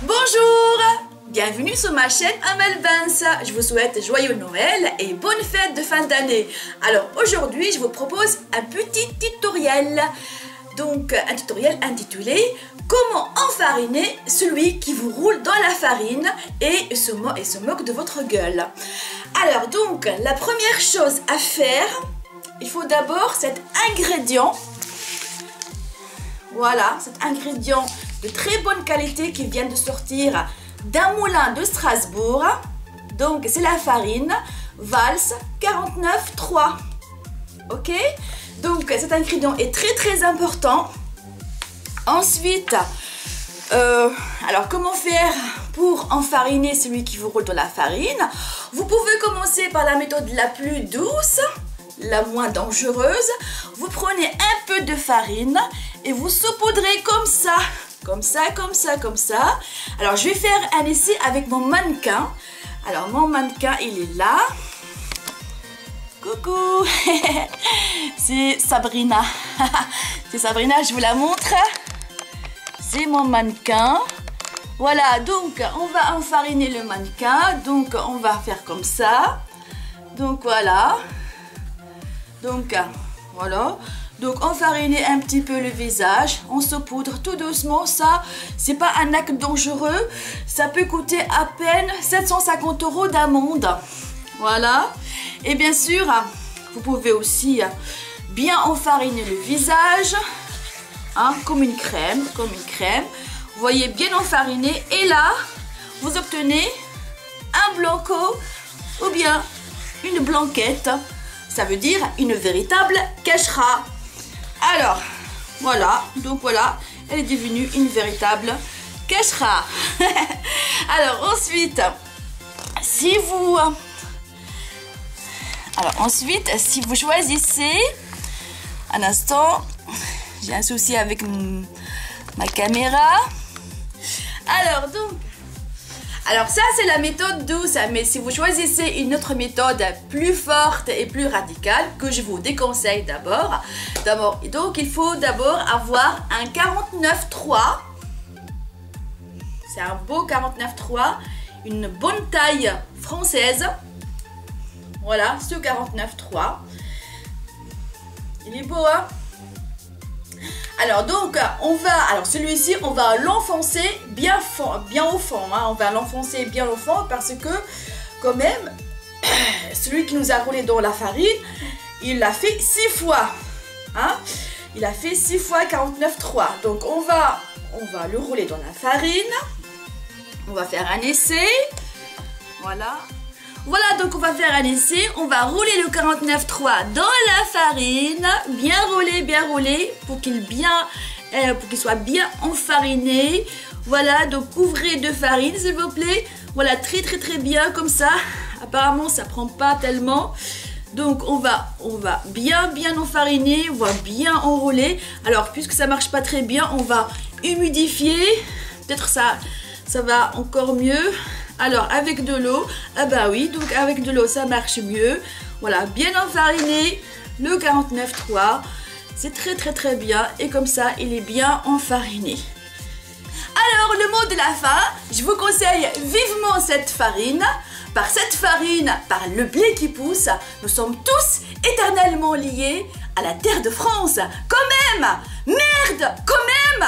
Bonjour, bienvenue sur ma chaîne Amel Vance. Je vous souhaite joyeux Noël et bonne fête de fin d'année. Alors aujourd'hui, je vous propose un petit tutoriel. Donc un tutoriel intitulé Comment enfariner celui qui vous roule dans la farine et se moque de votre gueule. Alors donc la première chose à faire, il faut d'abord cet ingrédient. Voilà, cet ingrédient de très bonne qualité qui vient de sortir d'un moulin de Strasbourg. Donc c'est la farine Vals 49.3. Ok, donc cet ingrédient est très important. Ensuite, alors comment faire pour enfariner celui qui vous roule dans la farine? Vous pouvez commencer par la méthode la plus douce, la moins dangereuse. Vous prenez un peu de farine et vous saupoudrez comme ça. Comme ça. Alors, je vais faire un essai avec mon mannequin. Alors, mon mannequin, il est là. Coucou. C'est Sabrina. C'est Sabrina, je vous la montre. C'est mon mannequin. Voilà, donc, on va enfariner le mannequin. Donc, on va faire comme ça. Donc, voilà. Donc, voilà. Donc enfariner un petit peu le visage, on saupoudre tout doucement, ça c'est pas un acte dangereux, ça peut coûter à peine 750 € d'amende. Voilà, et bien sûr vous pouvez aussi bien enfariner le visage, hein, comme une crème, vous voyez, bien enfariner, et là vous obtenez un blanco ou bien une blanquette, ça veut dire une véritable keshra. Alors, voilà, donc voilà, elle est devenue une véritable keshra. Alors, ensuite, si vous choisissez, un instant, j'ai un souci avec ma caméra. Alors ça c'est la méthode douce, mais si vous choisissez une autre méthode plus forte et plus radicale que je vous déconseille d'abord, donc il faut d'abord avoir un 49.3. C'est un beau 49.3, une bonne taille française. Voilà, ce 49.3. Il est beau, hein? Alors donc celui-ci on va l'enfoncer bien au fond, hein. On va l'enfoncer bien au fond parce que quand même celui qui nous a roulé dans la farine, il l'a fait 6 fois, hein. Il a fait 6 fois 49.3. Donc on va le rouler dans la farine. On va faire un essai. Voilà, donc on va faire un essai, on va rouler le 49.3 dans la farine, bien rouler pour qu'il soit bien enfariné. Voilà, donc couvrez de farine s'il vous plaît. Voilà, très bien comme ça. Apparemment ça prend pas tellement. Donc on va bien enfariner, on va bien enrouler. Alors puisque ça marche pas très bien, on va humidifier. Peut-être ça va encore mieux. Alors avec de l'eau, ah bah oui, donc avec de l'eau ça marche mieux. Voilà, bien enfariné le 49.3, c'est très bien, et comme ça il est bien enfariné. Alors le mot de la fin, je vous conseille vivement cette farine. Par cette farine, par le blé qui pousse, nous sommes tous éternellement liés à la terre de France. Quand même, merde, quand même.